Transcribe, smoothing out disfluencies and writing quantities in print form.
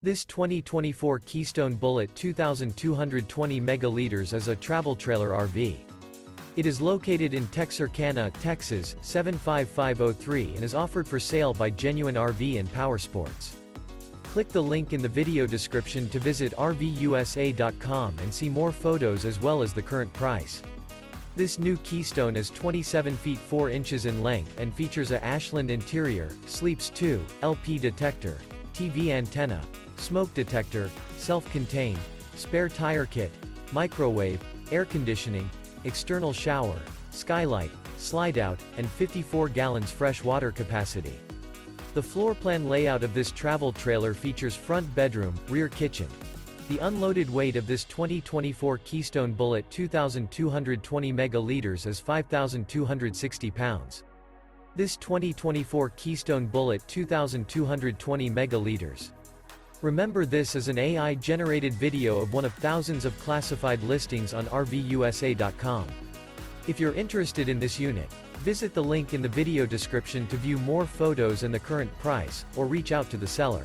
This 2024 Keystone Bullet 2,220 megaliters is a travel trailer RV. It is located in Texarkana, Texas, 75503 and is offered for sale by Genuine RV and Powersports. Click the link in the video description to visit RVUSA.com and see more photos as well as the current price. This new Keystone is 27 feet 4 inches in length and features a Ashland interior, sleeps 2, LP detector, TV antenna, smoke detector, self-contained, spare tire kit, microwave, air conditioning, external shower, skylight, slideout, and 54 gallons fresh water capacity. The floor plan layout of this travel trailer features front bedroom, rear kitchen. The unloaded weight of this 2024 Keystone Bullet 2,220 megaliters is 5,260 pounds. This 2024 Keystone Bullet 2,220 megaliters. Remember, this is an AI-generated video of one of thousands of classified listings on RVUSA.com. If you're interested in this unit, visit the link in the video description to view more photos and the current price, or reach out to the seller.